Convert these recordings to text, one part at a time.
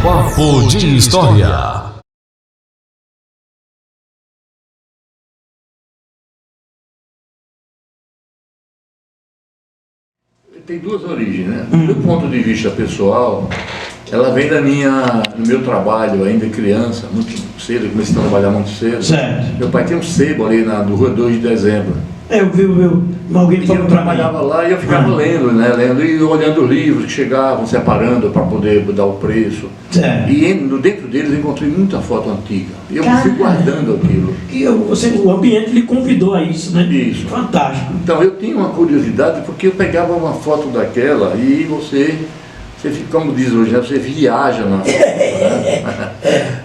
Papo de História. Tem duas origens, né? Do ponto de vista pessoal, ela vem do meu trabalho ainda criança, muito cedo, eu comecei a trabalhar muito cedo. Certo. Meu pai tem um sebo ali na Rua 2 de Dezembro. Eu vi alguém E falou eu pra mim. trabalhava lá e eu ficava lendo, né? Lendo e olhando os livros que chegavam, separando para poder dar o preço. Certo. E dentro deles eu encontrei muita foto antiga. E eu fui guardando aquilo. E o ambiente lhe convidou a isso, né? Isso. Fantástico. Então eu tinha uma curiosidade porque eu pegava uma foto daquela e você fica, como diz hoje, né? Você viaja na foto, né?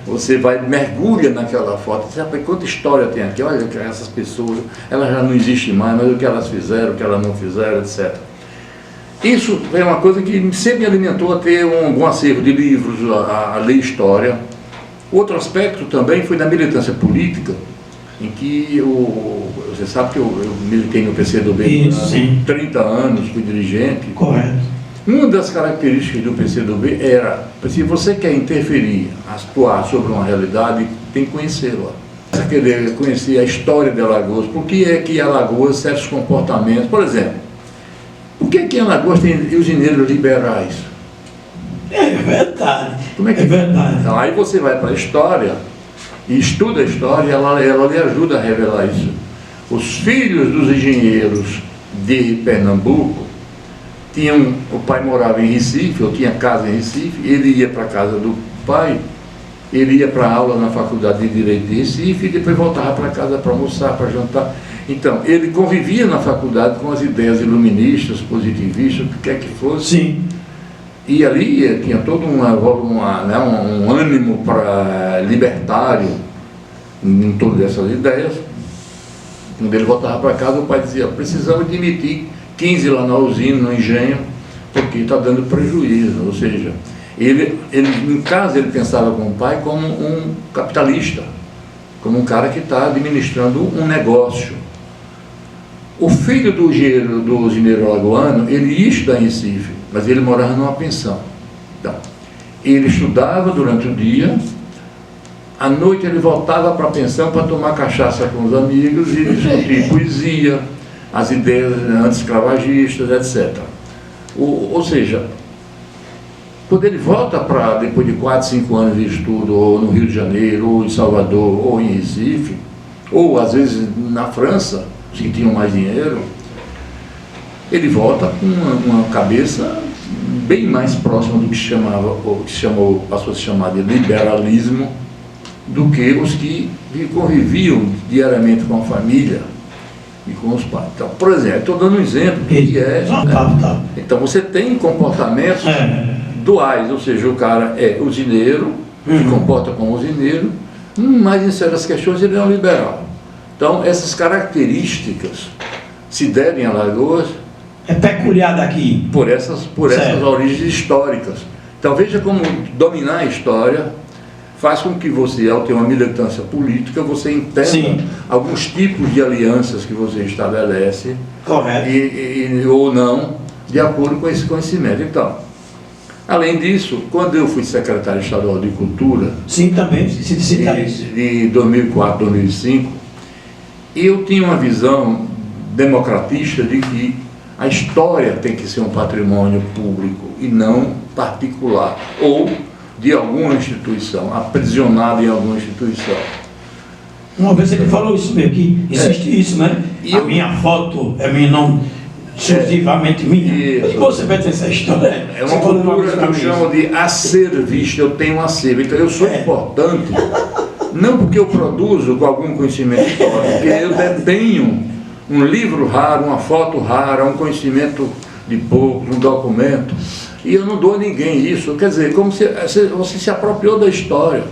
Você mergulha naquela foto, você sabe quanta história tem aqui, olha que essas pessoas, elas já não existem mais, mas o que elas fizeram, o que elas não fizeram, etc. Isso é uma coisa que sempre me alimentou a ter um acervo de livros, a ler história. Outro aspecto também foi da militância política, em que você sabe que eu militei no PCdoB há 30 anos, fui dirigente. Correto. Uma das características do PCdoB era, se você quer interferir, atuar sobre uma realidade, tem que conhecê-la. Você quer conhecer a história de Alagoas, por que é que Alagoas certos comportamentos, por exemplo, por que que Alagoas tem usineiros liberais? É verdade. Como é que é verdade. Então, aí você vai para a história e estuda a história, ela lhe ajuda a revelar isso. Os filhos dos engenheiros de Pernambuco o pai morava em Recife, ou tinha casa em Recife, ele ia para a casa do pai, ele ia para a aula na Faculdade de Direito de Recife e depois voltava para casa para almoçar, para jantar. Então, ele convivia na faculdade com as ideias iluministas, positivistas, o que quer que fosse. Sim. E ali tinha todo um ânimo libertário em todas essas ideias. Quando ele voltava para casa, o pai dizia, precisamos demitir 15 lá na usina, no engenho, porque está dando prejuízo. Ou seja, ele em casa ele pensava com o pai como um capitalista, como um cara que está administrando um negócio. O filho do usineiro alagoano, ele ia estudar em Recife, mas ele morava numa pensão. Então, ele estudava durante o dia, à noite ele voltava para a pensão para tomar cachaça com os amigos e discutir poesia, as ideias anti-escravagistas, etc. Ou seja, quando ele volta para, depois de 4, 5 anos de estudo, ou no Rio de Janeiro, ou em Salvador, ou em Recife, ou às vezes na França, os que tinham mais dinheiro, ele volta com uma cabeça bem mais próxima do que passou a se chamar de liberalismo, do que os que conviviam diariamente com a família e com os pais. Então, por exemplo, estou dando um exemplo que é... Então, você tem comportamentos duais, ou seja, o cara é usineiro, se comporta como usineiro, mas em certas questões ele é um liberal. Então, essas características se devem a Alagoas... É peculiar daqui. Por essas origens históricas. Então, veja como dominar a história faz com que você, ao ter uma militância política, você entenda alguns tipos de alianças que você estabelece. Correto. Ou não, de acordo com esse conhecimento. Então, além disso, quando eu fui secretário estadual de Cultura, também, de 2004 a 2005, eu tinha uma visão democratista de que a história tem que ser um patrimônio público e não particular, ou de alguma instituição, aprisionado em alguma instituição. Uma vez ele falou isso mesmo, que existe isso, né? E a minha foto é minha, não exclusivamente minha. E você vai ter essa história. É uma cultura que eu chamo de acervista, eu tenho um acervo. Então eu sou importante, não porque eu produzo com algum conhecimento histórico, porque eu detenho um livro raro, uma foto rara, um conhecimento de poucos, um documento, e eu não dou a ninguém isso. Quer dizer, como se você se apropriou da história.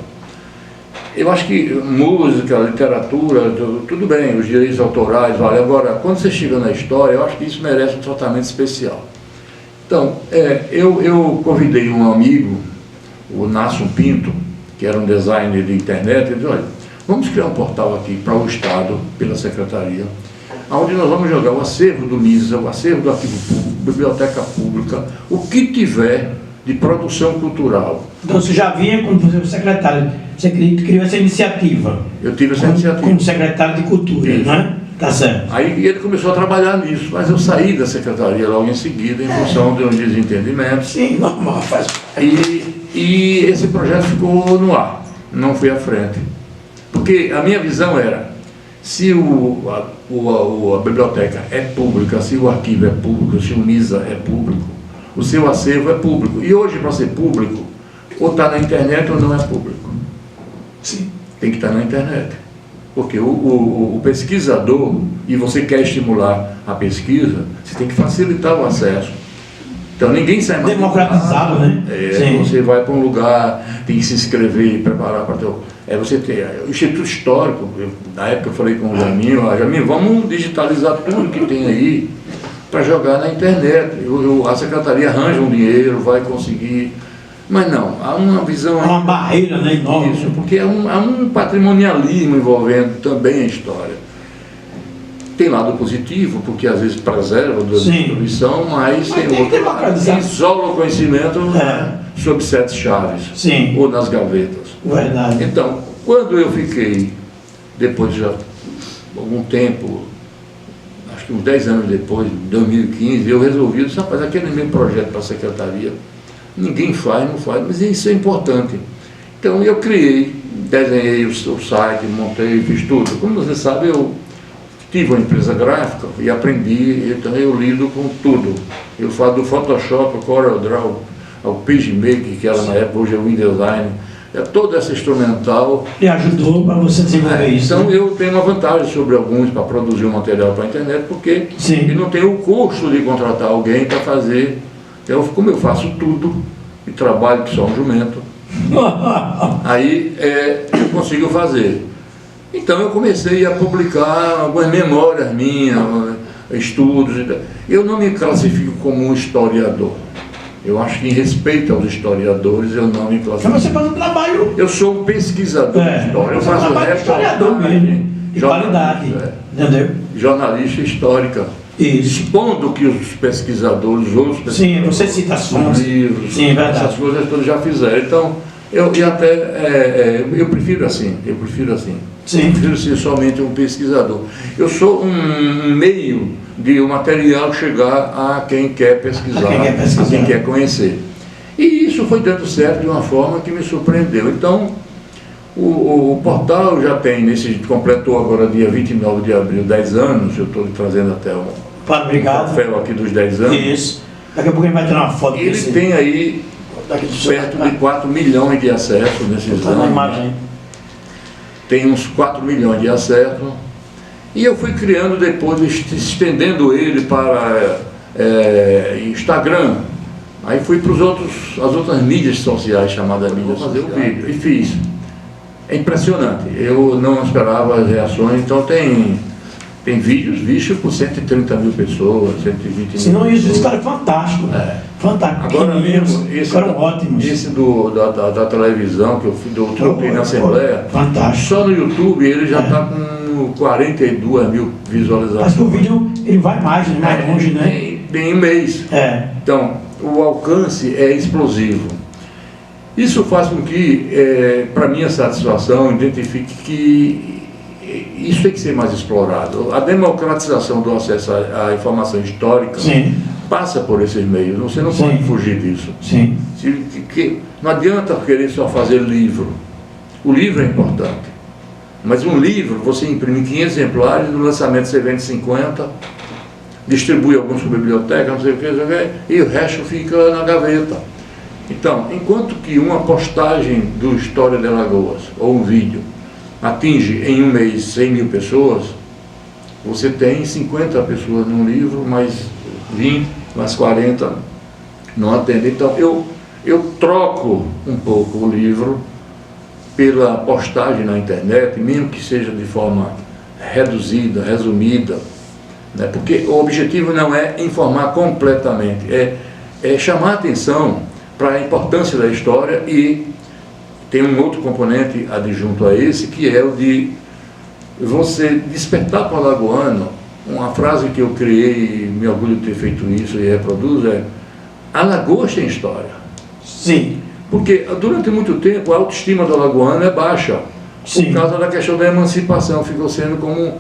Eu acho que música, literatura, tudo bem, os direitos autorais, vale. Agora, quando você chega na história, eu acho que isso merece um tratamento especial. Então, eu convidei um amigo, o Nácio Pinto, que era um designer de internet, ele disse, olha, vamos criar um portal aqui para o Estado, pela Secretaria, onde nós vamos jogar o acervo do MISA, o acervo do Arquivo Público, Biblioteca Pública, o que tiver de produção cultural. Então você já vinha como secretário, você criou essa iniciativa. Eu tive essa iniciativa. Como secretário de Cultura, Isso. né? Tá certo. Aí ele começou a trabalhar nisso, mas eu saí da secretaria logo em seguida, em função de um desentendimento. Sim, normal, faz. E esse projeto ficou no ar, não foi à frente. Porque a minha visão era, se a biblioteca é pública, se o arquivo é público, se o MISA é público, o seu acervo é público. E hoje, para ser público, ou está na internet ou não é público. Sim. Tem que estar na internet. Porque o pesquisador, e você quer estimular a pesquisa, você tem que facilitar o acesso. Então ninguém sai mais. Democratizado, né? Você vai para um lugar, tem que se inscrever, preparar para ter. Você tem o Instituto Histórico, na época eu falei com o Jaminho, Jaminho, vamos digitalizar tudo que tem aí para jogar na internet. A secretaria arranja um dinheiro, vai conseguir. Mas não, há uma visão... Há uma barreira, né, enorme. Isso, porque há um patrimonialismo envolvendo também a história. Tem lado positivo, porque às vezes preserva da distribuição, mas tem outro lado que isola o conhecimento sob 7 chaves. Sim. Ou nas gavetas. Verdade. Então, quando eu fiquei, depois de já algum tempo, acho que uns 10 anos depois, 2015, eu resolvi, rapaz, aquele meu projeto para a secretaria, ninguém faz, não faz, mas isso é importante. Então eu criei, desenhei o site, montei, fiz tudo. Como você sabe, eu tive uma empresa gráfica e aprendi, então eu lido com tudo. Eu falo do Photoshop, ao CorelDRAW, ao PageMaker, que era na época, hoje é o InDesign, toda essa instrumental. E ajudou para você desenvolver isso. Então né? eu tenho uma vantagem sobre alguns para produzir um material para a internet, porque eu não tenho o custo de contratar alguém para fazer. Então, como eu faço tudo e trabalho que só um jumento, aí eu consigo fazer. Então eu comecei a publicar algumas memórias minhas, estudos. Eu não me classifico como um historiador. Eu acho que em respeito aos historiadores eu não me classifico. Mas você faz um trabalho... Eu sou um pesquisador de história. Eu faço historiador mesmo, de qualidade. Entendeu? Jornalista histórica. Isso. Expondo que os pesquisadores, os outros pesquisadores... Sim, você cita os livros, essas coisas todas já fizeram. Então, eu prefiro assim, Sim. Eu prefiro ser somente um pesquisador. Eu sou um meio de o material chegar a quem quer pesquisar, a quem quer conhecer. E isso foi dando certo de uma forma que me surpreendeu. Então, o portal já tem, completou agora dia 29 de abril, 10 anos, eu estou trazendo até um troféu aqui dos 10 anos. Isso. Daqui a pouco ele vai tirar uma foto Ele tem aí perto de 4 milhões de acessos nesses anos. Tem uns 4 milhões de acessos. E eu fui criando depois, estendendo ele para Instagram. Aí fui para as outras mídias sociais, chamadas mídias sociais, fazer o vídeo. E fiz. É impressionante. Eu não esperava as reações. Então tem vídeos vistos por 130 mil pessoas, 120 mil. Senão isso cara é fantástico. Fantástico. Agora mesmo, foram ótimos. Esse da televisão que eu troquei na Assembleia, fantástico. Só no YouTube ele já está com 42 mil visualizações. Mas o vídeo ele vai mais, né? Mais longe, né? Tem um mês. Então, o alcance é explosivo. Isso faz com que, para minha satisfação, identifique que isso tem que ser mais explorado. A democratização do acesso à informação histórica passa por esses meios. Você não pode fugir disso. Não adianta querer só fazer livro. O livro é importante. Mas um livro, você imprime 500 exemplares, no lançamento você vende 50, distribui alguns para a biblioteca, não sei o que, e o resto fica na gaveta. Então, enquanto que uma postagem do História de Alagoas, ou um vídeo, atinge em um mês 100 mil pessoas, você tem 50 pessoas num livro, mais 20, mais 40 não atendem. Então, eu troco um pouco o livro pela postagem na internet, mesmo que seja de forma reduzida, resumida, né? Porque o objetivo não é informar completamente, é chamar a atenção para a importância da história. E tem um outro componente adjunto a esse, que é o de você despertar para o alagoano. Uma frase que eu criei, me orgulho de ter feito isso e reproduzo, Alagoas tem história. Sim. Porque durante muito tempo a autoestima do alagoano é baixa. Sim. Por causa da questão da emancipação, ficou sendo como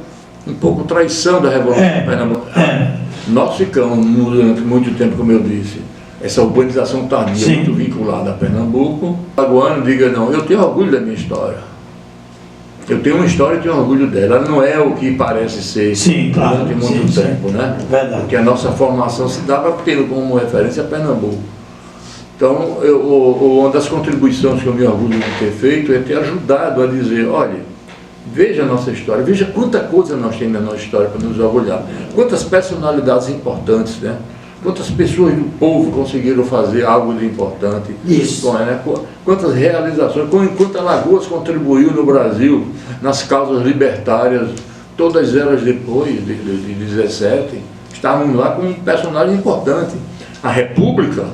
um pouco traição da Revolução Pernambucana. Nós ficamos durante muito tempo, como eu disse, essa urbanização tardia, muito vinculada a Pernambuco. O alagoano diga, não, eu tenho orgulho da minha história. Eu tenho uma história e tenho orgulho dela. Ela não é o que parece ser durante muito tempo, né? Verdade. Porque a nossa formação se dava tendo como referência a Pernambuco. Então, uma das contribuições que eu me orgulho de ter feito é ter ajudado a dizer, olha, veja a nossa história, veja quanta coisa nós temos na nossa história para nos orgulhar, quantas personalidades importantes, né? Quantas pessoas do povo conseguiram fazer algo de importante. Isso. Né? Quantas realizações, quanto Alagoas contribuiu no Brasil nas causas libertárias, todas elas depois de 17, estavam lá com um personagem importante. A República,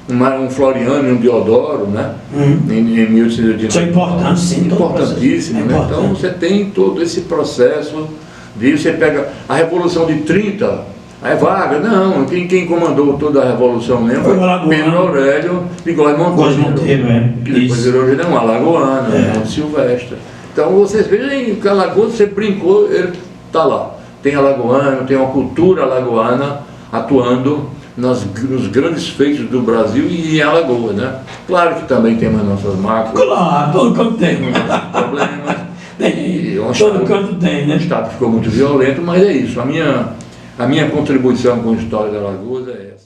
um Floriano e um Deodoro, né? Em 1880. Isso é importante, sim. Importantíssimo, né? Importante. Então você tem todo esse processo de você pega a Revolução de 30, aí Vargas, não, quem comandou toda a Revolução mesmo foi Pedro Aurélio de Góes Monteiro, que depois virou um alagoano, um Silvestre. Então vocês vejam que Alagoas, você brincou, ele está lá. Tem alagoano, tem uma cultura alagoana atuando nos grandes feitos do Brasil e em Alagoas, né? Claro que também temos as nossas máculas. Claro, todo canto tem. Problemas. Tem, todo canto tem, né? O Estado ficou muito violento, mas é isso. A minha contribuição com a história de Alagoas é essa.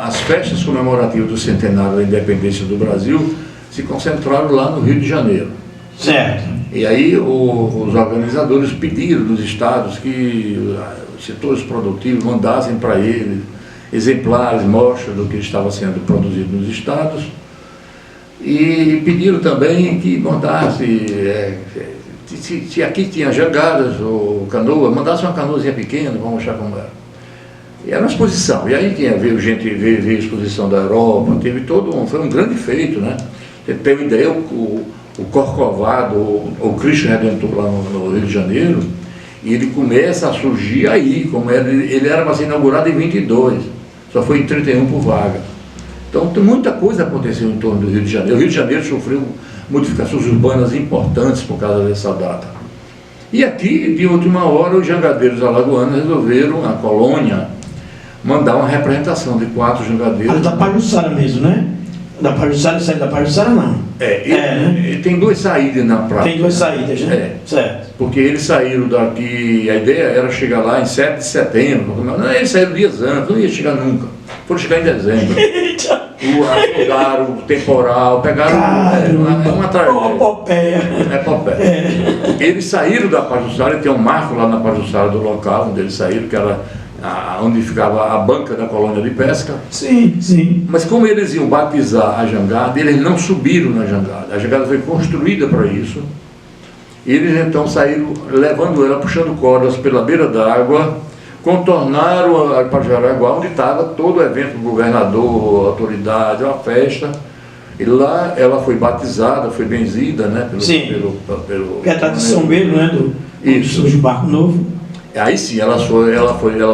As festas comemorativas do centenário da independência do Brasil se concentraram lá no Rio de Janeiro. Certo. E aí os organizadores pediram dos estados que os setores produtivos mandassem para eles exemplares, mostras do que estava sendo produzido nos estados. E pediram também que mandasse, se aqui tinha jangadas ou canoa, mandasse uma canoazinha pequena para mostrar como era. E era uma exposição, e aí veio gente, veio a exposição da Europa, teve foi um grande feito, né? Você tem uma ideia, o Corcovado, o Cristo Redentor lá no Rio de Janeiro, e ele começa a surgir aí, como ele era para ser inaugurado em 22, só foi em 31 por Vargas. Então muita coisa aconteceu em torno do Rio de Janeiro. O Rio de Janeiro sofreu modificações urbanas importantes por causa dessa data. E aqui, de última hora, os jangadeiros alagoanos resolveram, a colônia, mandar uma representação de 4 jangadeiros. Da Pajuçara mesmo, né? Da Pajuçara, sai da Pajuçara não. Né? Tem 2 saídas na praia. Tem 2 saídas, né? Certo. Porque eles saíram daqui, a ideia era chegar lá em 7 de setembro. Não, eles saíram dias antes, não ia chegar nunca. Foram chegar em dezembro. Afogaram o temporal, pegaram uma tragédia. Eles saíram da Pajuçara, tem um marco lá na Pajuçara do local onde eles saíram, que era onde ficava a banca da colônia de pesca. Sim, sim. Mas como eles iam batizar a jangada, eles não subiram na jangada. A jangada foi construída para isso. Eles então saíram levando ela, puxando cordas pela beira d'água, contornaram a Pajaraguá, onde estava todo o evento do governador, autoridade, uma festa. E lá ela foi batizada, foi benzida, né? Que é a tradição mesmo, né? Do barco novo. Aí sim, ela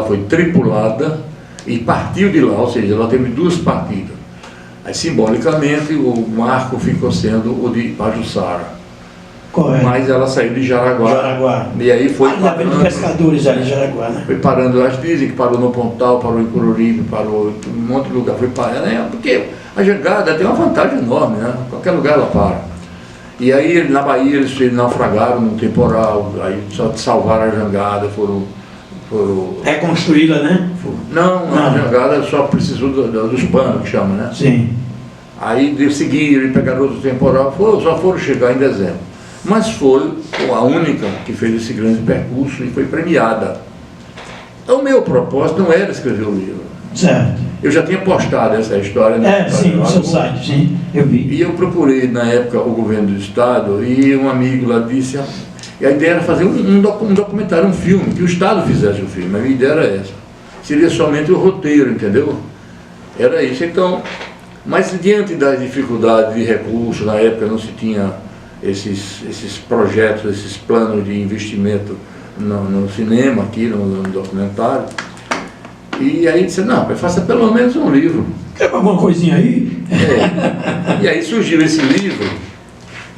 foi tripulada e partiu de lá, ou seja, ela teve 2 partidas. Aí simbolicamente o marco ficou sendo o de Pajuçara. Correto. Mas ela saiu de Jaraguá. E aí foi parando. De pescadores ali em Jaraguá, né? Foi parando, acho que dizem que parou no Pontal, parou em Coruripe, parou em um monte de lugar, foi parando, né? Porque a jangada tem uma vantagem enorme, né? Qualquer lugar ela para. E aí na Bahia eles naufragaram num temporal, aí só salvaram a jangada, foram reconstruí-la, né? Não, a jangada só precisou dos panos, que chama, né? Sim. Aí seguiram e pegaram outro temporal, só foram chegar em dezembro. Mas foi a única que fez esse grande percurso e foi premiada. O meu propósito não era escrever o livro. Certo. Eu já tinha postado essa história. Sim, no seu site, sim, eu vi. E eu procurei, na época, o governo do estado, e um amigo lá disse, e a ideia era fazer um documentário, um filme, que o estado fizesse o filme, a minha ideia era essa. Seria somente o roteiro, entendeu? Era isso. Então, mas diante das dificuldades de recursos, na época não se tinha esses projetos, esses planos de investimento no cinema, aqui no documentário. E aí disse, não, faça pelo menos um livro. Quer alguma coisinha aí? E aí surgiu esse livro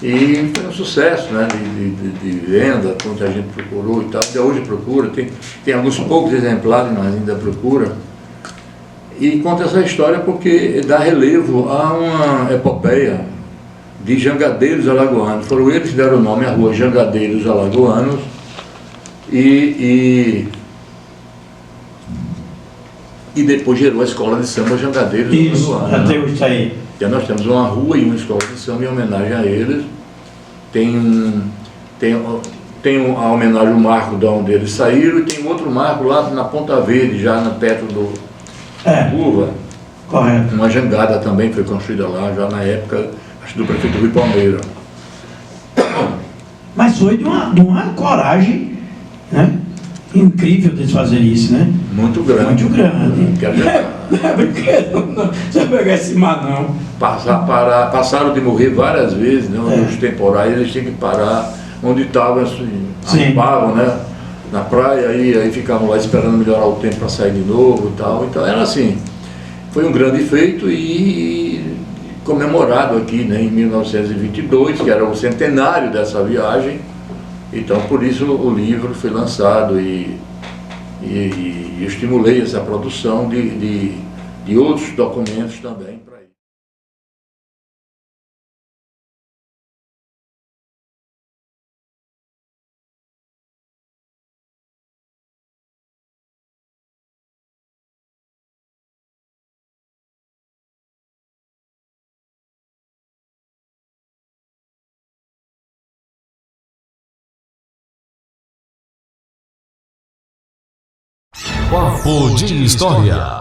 e foi um sucesso, né, de venda, muita gente procurou e tal, até hoje procura, tem alguns poucos exemplares, mas ainda procura. E conta essa história porque dá relevo a uma epopeia de jangadeiros alagoanos. Foram eles que deram o nome à rua Jangadeiros Alagoanos e depois gerou a escola de samba Jangadeiros Alagoanos. Até hoje está aí. Então nós temos uma rua e uma escola de samba em homenagem a eles. Tem a homenagem ao marco de onde eles saíram e tem outro marco lá na Ponta Verde, já perto do Curva. Correto. Uma jangada também foi construída lá, já na época, acho, do prefeito Rui Palmeira. Mas foi de uma coragem, né, incrível de fazer isso, né? Muito grande. Muito grande. Quero dizer, Não é brinquedo, não. Você pegar esse mar, não. passaram de morrer várias vezes, né? Os temporais, eles tinham que parar onde estavam, assim, acampavam, né? Na praia, aí ficavam lá esperando melhorar o tempo para sair de novo e tal. Então era assim, foi um grande feito e comemorado aqui, né, em 1922, que era o centenário dessa viagem. Então por isso o livro foi lançado e eu estimulei essa produção de outros documentos também para isso. Papo de História.